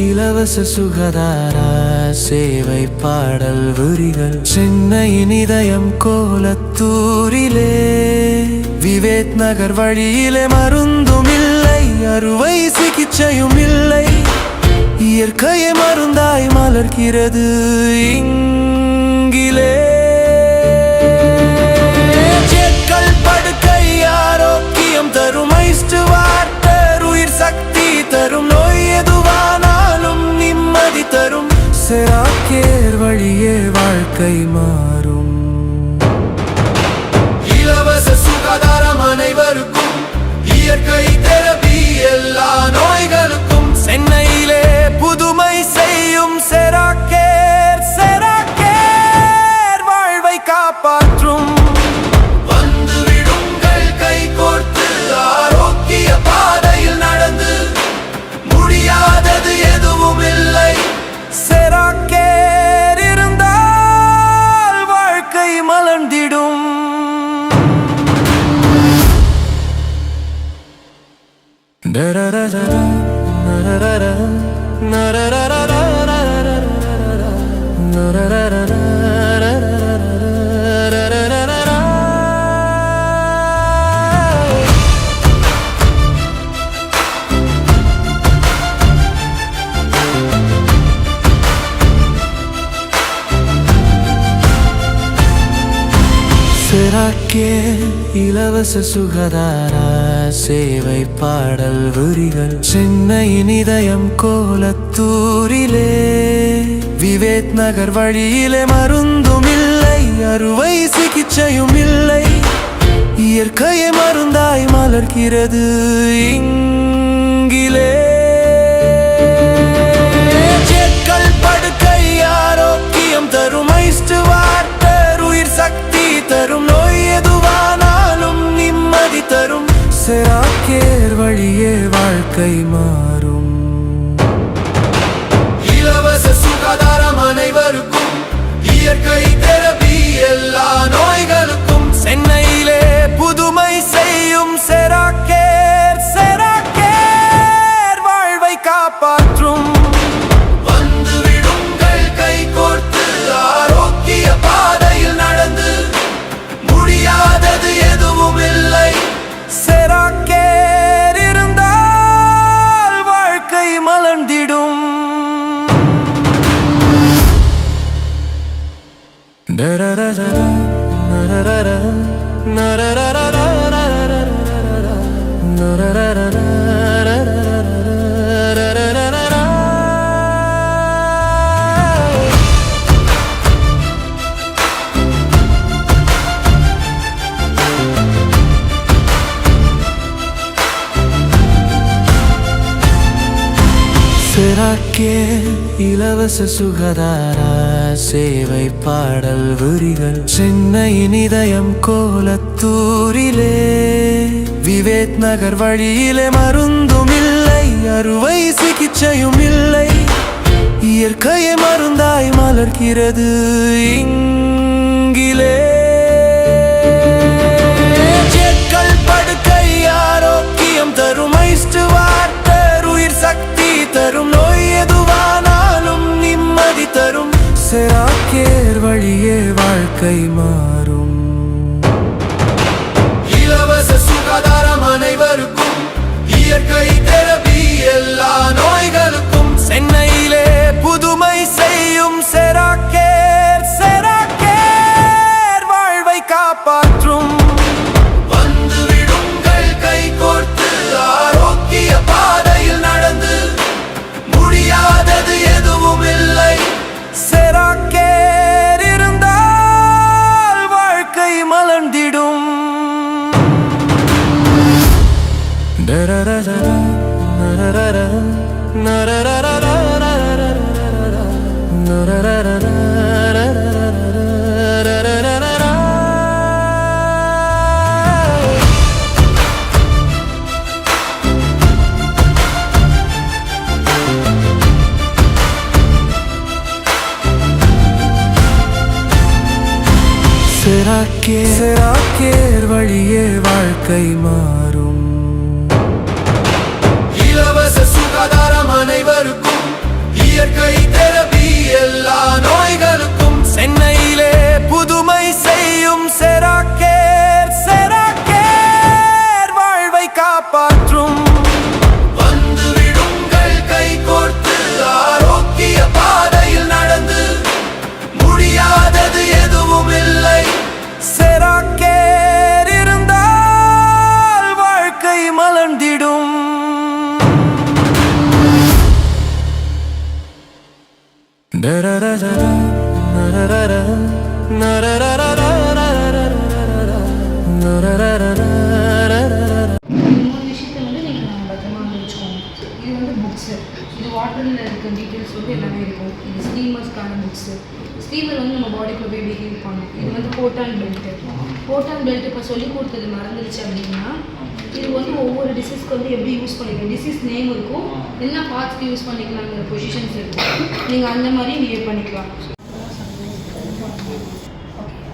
இலவச சுகாதார சேவை பாடல் வரிகள் சென்னையின் இதயம் கோலத்தூரிலே விவேக் நகர் வழியிலே மருந்தும் இல்லை, அறுவை சிகிச்சையும் இல்லை, இயற்கையை மருந்தாய் மலர்கிறது இங்கிலே. ஜெட்கள் படுக்கை ஆரோக்கியம் தரும் ஐஸ்ட் வாட்டர், உயிர் சக்தி தரும், நோய் எதுவானாலும் நிம்மதி தரும். செராக்கேர் வழியே வாழ்க்கை மாறும். இலவச சுகாதாரம் அனைவருக்கும், இயற்கை தெரபி எல்லா நோய்களுக்கும். சென்னையிலே புதுமை செய்யும் செராக்கேர், செராக்கேர் வாழ்வை காப்பாற்றும். வந்து விடுங்கள் கை கோர்த்து, ஆரோக்கிய பாதையில் நடந்து, முடியாதது எதுவும் இல்லை. செராக்கேர் இருந்தால் வாழ்க்கை மலர்ந்திடும். செராக்கேர் இலவச சுகாதார சேவை பாடல் வரிகள் சென்னையின் இதயம் கோலத்தூரிலே விவேக் நகர் வழியிலே மருந்தும் இல்லை, அறுவை சிகிச்சையும் இல்லை, இயற்கையை மருந்தாய் மலர்கிறது இங்கிலே. ஜெட்கள் படுக்கை ஆரோக்கியம் தரும் ஐஸ்ட் வாட்டர், உயிர் சக்தி தரும், நோய் எதுவானாலும் நிம்மதி தரும். செராக்கேர் வழியே வாழ்க்கை மாறும். இலவச சுகாதாரம் அனைவருக்கும், இயற்கை தெரபி எல்லா நோய்களுக்கும். சென்னையிலே புதுமை செய்யும் செராக்கேர், செராக்கேர் வாழ்வை காப்பாற்றும். வந்து விடுங்கள் கை கோர்த்து, ஆரோக்கிய பாதையில் நடந்து, முடியாதது எதுவும் இல்லை. செராக்கேர் இருந்தால் வாழ்க்கை மலர்ந்திடும். செராக்கேர் இலவச சுகாதார சேவை பாடல் வரிகள் சென்னையின் இதயம் கோலத்தூரிலே விவேக் நகர் வழியிலே மருந்தும் இல்லை, அறுவை சிகிச்சையும் இல்லை, இயற்கையை மருந்தாய் மலர்கிறது இங்கிலே. ஜெட்கள் படுக்கை ஆரோக்கியம் தரும் ஐஸ்ட் வாட்டர், உயிர் சக்தி தரும், நோய் எதுவானாலும் நிம்மதி தரும். செராக்கேர் வழியே வாழ்க்கை மாறும். இலவச சுகாதாரம் அனைவருக்கும், இயற்கை தெரபி எல்லா நோய்களுக்கும். சென்னையிலே புதுமை செய்யும் செராக்கேர், செராக்கேர் வாழ்வை காப்பாற்றும். வந்து விடுங்கள் கை கோர்த்து, ஆரோக்கிய பாதையில் நடந்து, முடியாதது எதுவும் இல்லை. செராக்கேர் இருந்தால் வாழ்க்கை மலர்ந்திடும். செராக்கேர் வழியே வாழ்க்கை மாறும். இலவச சுகாதாரம் அனைவருக்கும், இயற்கை தெரபி எல்லா நோய்களுக்கும். சென்னையிலே புதுமை செய்யும் செராக்கேர். செராக்கேர் வாழ்வை காப்பாற்றும். வந்து விடுங்கள் கை கோர்த்து, ஆரோக்கிய பாதையில் நடந்து, முடியாதது எதுவும் இல்லை. செராக்கேர் இருந்தால் வாழ்க்கை மலர்ந்திடும். வாட்டரில் இருக்க டீட்டெயில்ஸ் வந்து எல்லாமே இருக்கும். இது ஸ்டீமர்ஸ்க்கான புக்ஸு. ஸ்டீமர் வந்து நம்ம பாடிக்குள்ள போய் பிஹேவ் பண்ணும். இது வந்து போட்டான் பெல்ட்டு. போட்டான் பெல்ட் இப்போ சொல்லி கொடுத்தது மறந்துடுச்சு அப்படின்னா, இது வந்து ஒவ்வொரு டிசீஸ்க்கு வந்து எப்படி யூஸ் பண்ணிக்கலாம், டிசீஸ் நேம் இருக்கும், என்ன பார்ட்ஸ்க்கு யூஸ் பண்ணிக்கலாங்கிற பொசிஷன்ஸ் இருக்கும். நீங்கள் அந்த மாதிரி பிஹேவ் பண்ணிக்கலாம்.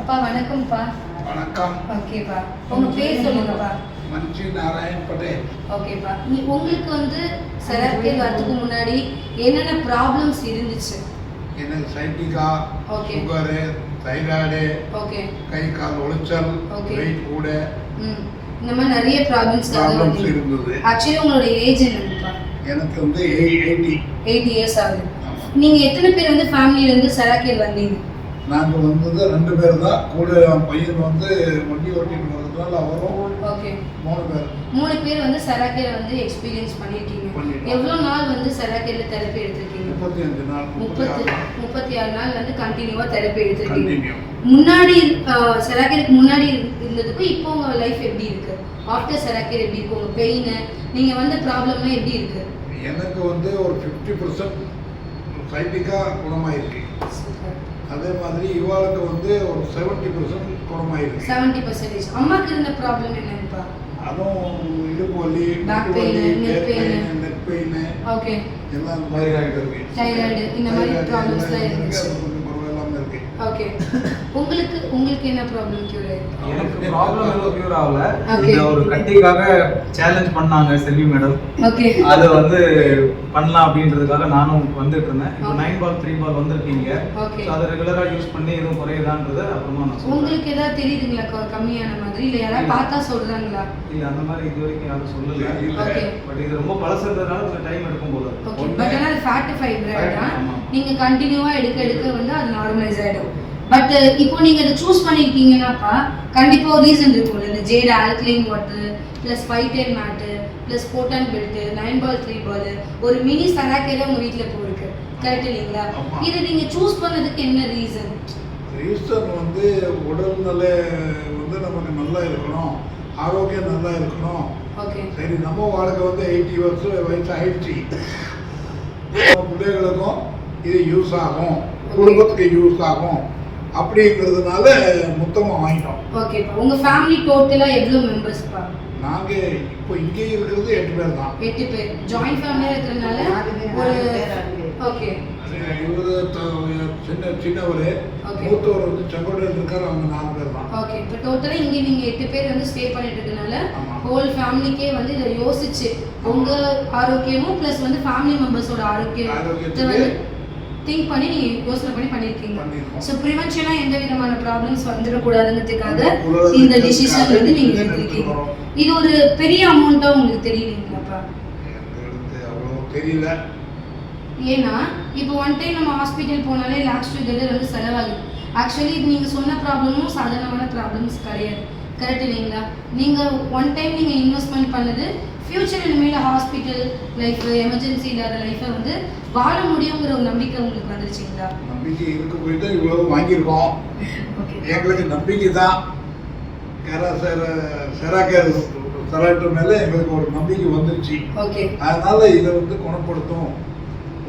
அப்பா வணக்கம்ப்பா. வணக்கம். ஓகேப்பா, உங்கள் பேர் சொல்லுங்கப்பா. மஞ்சி நாராயண் பட்டேல். ஓகேப்பா, உங்களுக்கு வந்து செராக்கேர் வரதுக்கு முன்னாடி என்னென்ன ப்ராப்ளம்ஸ் இருந்துச்சு? எனக்கு சைட்டிகா, ஓகே, சுகரு, தைராய்டு, ஓகே, கை கால் ஒளிச்சல், ஓகே, வெயிட் கூட, இந்த மாதிரி நிறைய ப்ராப்ளம்ஸ் இருந்தது. ஆக்சுவலி உங்களோட ஏஜ் என்னப்பா? எனக்கு வந்து 80 இயர்ஸ் ஆகுது. நீங்க எத்தனை பேர் வந்து ஃபேமிலில இருந்து செராக்கேர் வந்தீங்க? நாங்கள் வந்தது 2 பேர் தான். கூட பையன் வந்து வண்டி ஓட்டிட்டு வர்றதுனால அவரும். ஓகே, 3 பேர் வந்து செராக்கேர் வந்து எக்ஸ்பீரியன்ஸ் பண்ணிருக்கீங்க. எவ்வளவு நாள் வந்து செராக்கேர்ல தெரப்பி எடுத்திருக்கீங்க? 35 நாள். 36 நாள் வந்து கண்டினியூவா தெரப்பி எடுத்திருக்கீங்க. முன்னாடி செராக்கேருக்கு முன்னாடி இருந்ததுக்கும் இப்போ உங்க லைஃப் எப்படி இருக்கு? ஆஃப்டர் செராக்கேர் எப்படி இருக்கு? உங்க பெயின், நீங்க வந்த ப்ராப்ளம்லாம் எப்படி இருக்கு? எனக்கு வந்து ஒரு 50% சைட்டிகா குணமாயிருக்கு. அதே மாதிரி இவாளுக்கு வந்து ஒரு 70% குணமாயிருக்கு. 70%. அம்மாக்கு இருந்த ப்ராப்ளம் என்னப்பா? அதுவும் இடுப்பு வலி, back pain, neck pain, okay, எல்லாம் இந்த மாதிரி இருக்கு. தைராய்டு, இந்த மாதிரி ப்ராப்ளம்ஸ்லாம் இருந்துச்சு. பரவாயில்லாம இருக்கு. ஓகே, உங்களுக்கு என்ன ப்ராப்ளம் கியூர் ஆயிருக்கு? எனக்கு ப்ராப்ளம் எதுவும் கியூர் ஆகல. இந்த ஒரு கட்டிக்காக சேலஞ்ச் பண்ணாங்க செல்வி மேடம். ஓகே, அது வந்து பண்ணலாம் அப்படின்றதுக்காக நானும் வந்துட்டு இருந்தேன். இப்போ 9 பால் 3 பால் வந்திருக்கீங்க. சோ அதை ரெகுலரா யூஸ் பண்ணி எதுவும் குறையுதான்றத அப்புறமா நான் சொல்றேன். உங்களுக்கு ஏதாவது தெரியுதுங்களா கம்மியான மாதிரி, இல்ல யாராவது பார்த்தா சொல்றாங்களா? இல்ல, அந்த மாதிரி இது வரைக்கும் யாரும் சொல்லல. ஓகே, பட் இது ரொம்ப பழசுறதுனால கொஞ்சம் டைம் எடுக்கும் போல. ஓகே, பட் ஆனா அது ஃபேட் ஃபைபர் தான். நீங்க கண்டினியூவா எடுக்க வந்து அது நார்மலைஸ் ஆயிடும். பட் இப்போ நீங்க இதை சூஸ் பண்ணிருக்கீங்கன்னாப்பா கண்டிப்பா ஒரு ரீசன் இருக்கும். இந்த jade alkaline water plus fighter mat plus photon belt 9 ball 3 ball ஒரு மினி செராக்கேர் உங்க வீட்ல போயிருக்கு. கரெக்ட் இல்லைங்களா? இதை நீங்க சூஸ் பண்ணதுக்கு என்ன ரீசன்? ரீசன் வந்து உடல்நிலை வந்து நமக்கு நல்லா இருக்கணும், ஆரோக்கியம் நல்லா இருக்கணும். ஓகே, சரி, நம்ம வாழ்க்கை வந்து 80 வருஷம் வயசு ஆயிடுச்சு. பிள்ளைகளுக்கும் இது யூஸ் ஆகும், குடும்பத்துக்கு யூஸ் ஆகும் அப்படிங்கிறதுனால மொத்தமாக வாங்கிட்டோம். ஓகே, உங்க ஃபேமிலி டோட்டலா எவ்வளவு மெம்பர்ஸ்ப்பா? நாங்க இப்போ இங்கே இருக்கிறது 8 பேர் தான். 8 பேர் ஜாயிண்ட் ஃபேமிலியா இருக்கிறதுனால ஒரு ஓகே, இவரு சின்னவர், மூத்தவர் வந்து செங்கோட்டையில் இருக்காரு, அவங்க 4 பேர் தான். ஓகே, இப்போ டோட்டலா இங்கே நீங்க 8 பேர் வந்து ஸ்டே பண்ணிட்டு இருக்கனால ஹோல் ஃபேமிலிக்கே வந்து இதை யோசிச்சு உங்க ஆரோக்கியமும் பிளஸ் வந்து ஃபேமிலி மெம்பர்ஸோட ஆரோக்கியத்தை வந்து திங்க் பண்ணி நீங்க யோசனை பண்ணி பண்ணிருக்கீங்க. ஸோ ப்ரிவென்ஷனா எந்த விதமான ப்ராப்ளம்ஸ் வந்துடக்கூடாதுங்கிறதுக்காக இந்த டிசிஷன் வந்து நீங்க எடுத்திருக்கீங்க. இது ஒரு பெரிய அமௌண்ட்டா உங்களுக்கு தெரியலீங்களாப்பா? அவ்வளோ தெரியல. ஏன்னா இப்போ ஒன் டைம் நம்ம ஹாஸ்பிட்டல் போனாலே லாக்ஸ் டுகெதர் வந்து செலவாகுது. ஆக்சுவலி நீங்கள் சொன்ன ப்ராப்ளமும் சாதாரணமான ப்ராப்ளம்ஸ் கிடையாது. கரெக்ட் இல்லைங்களா? நீங்கள் ஒன் டைம் நீங்கள் இன்வெஸ்ட்மெண்ட் பண்ணது ஃபியூச்சர் இனிமேல் ஹாஸ்பிட்டல் லைஃப், எமர்ஜென்சி இல்லாத லைஃப்பை வந்து வாழ முடியுங்கிற ஒரு நம்பிக்கை உங்களுக்கு வந்துருச்சுங்களா? நம்பிக்கை இருக்க போய் தான் இவ்வளவு வாங்கியிருக்கோம். எங்களுக்கு நம்பிக்கை தான். செராக்கேர் மேலே எங்களுக்கு ஒரு நம்பிக்கை வந்துருச்சு. ஓகே, அதனால இதை வந்து குணப்படுத்தும்,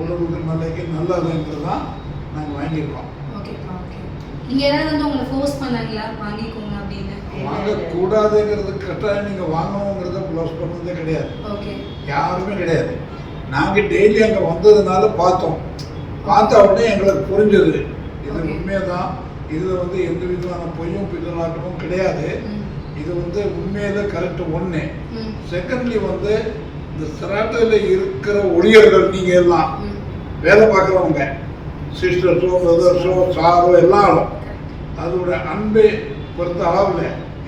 உடம்புக்கு நல்லது நல்லதுன்றது தான் நாங்கள் வாங்கியிருக்கோம். ஓகேப்பா, ஓகே. நீங்கள் யாராவது வந்து உங்களை ஃபோர்ஸ் பண்ணாங்களா வாங்கிக்கோங்க அப்படின்னு? வாங்கக்கூடாதுங்கிறது கரெக்டாக நீங்கள் வாங்கணுங்கிறத க்ளோஸ் பண்ணதே கிடையாது. ஓகே, யாருமே கிடையாது. நாங்கள் டெய்லி அங்கே வந்ததுனால பார்த்தோம். பார்த்த உடனே எங்களுக்கு புரிஞ்சது இது உண்மையாக தான் இதில் வந்து எந்த விதமான பொய்யும் பின்னலாட்டமும் கிடையாது. இது வந்து உண்மையில கரெக்ட் ஒன்று. செகண்ட்லி வந்து இந்த செராட்டோவில் இருக்கிற ஊழியர்கள் நீங்கள் எல்லாம் வேலை பார்க்குறவங்க சிஸ்டர்ஸோ பிரதர்ஸோ சாரோ எல்லாரும் அதோட அன்பை பொறுத்த அளவில்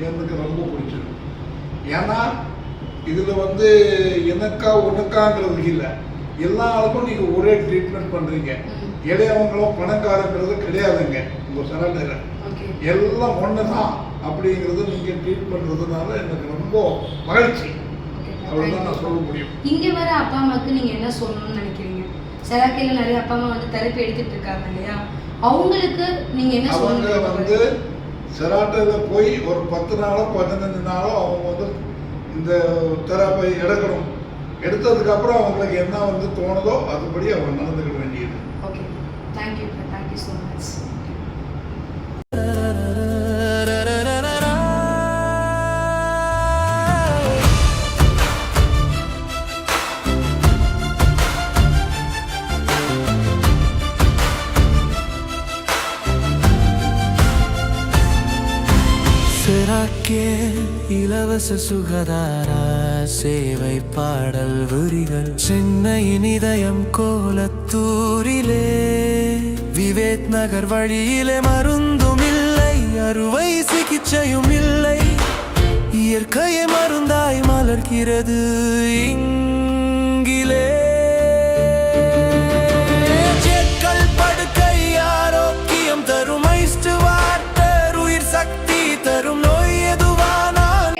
எனக்கு ரொம்ப பிடிச்சிருக்கு. ஏன்னா இதில் வந்து எனக்கா உனக்காங்கிறது இல்லை, எல்லா ஆளுக்கும் நீங்கள் ஒரே ட்ரீட்மெண்ட் பண்ணுறீங்க. இளையவங்களும் பணக்காரங்கிறது கிடையாதுங்க. உங்கள் செராட்டோவில் எல்லாம் ஒன்று தான் அப்படிங்கிறது நீங்கள் ட்ரீட் பண்ணுறதுனால எனக்கு ரொம்ப மகிழ்ச்சி. அவ்வளோதான் நான் சொல்ல முடியும். இங்கே வர அப்பா அம்மாவுக்கு நீங்கள் என்ன சொல்லணும்னு நினைக்கிறீங்க? செராட்டோவில் நிறைய அப்பா அம்மா வந்து தெரப்பி எடுத்துட்டு இருக்காங்க இல்லையா, அவங்களுக்கு நீங்கள் என்ன அவங்க வந்து செராட்டோவில் போய் ஒரு 10 நாளோ 15 நாளோ அவங்க வந்து இந்த தெரப்பி எடுக்கணும். எடுத்ததுக்கப்புறம் அவங்களுக்கு என்ன வந்து தோணுதோ அதுபடி அவங்க நடந்துக்க வேண்டியது. Okay, thank you so much. செராக்கே இலவச சுகாதார சேவை பாடல் வரிகள் சென்னையின் இதயம் கோலத்தூரிலே விவேக் நகர் வழியிலே மருந்தும் இல்லை, அறுவை சிகிச்சையும் இல்லை, இயற்கையை மருந்தாய் மலர்கிறது இங்கிலே. ஜெட்கள் படுக்கை ஆரோக்கியம் தரும் ஐஸ்ட் வாட்டர், உயிர் சக்தி தரும் நோய் எதுவானால்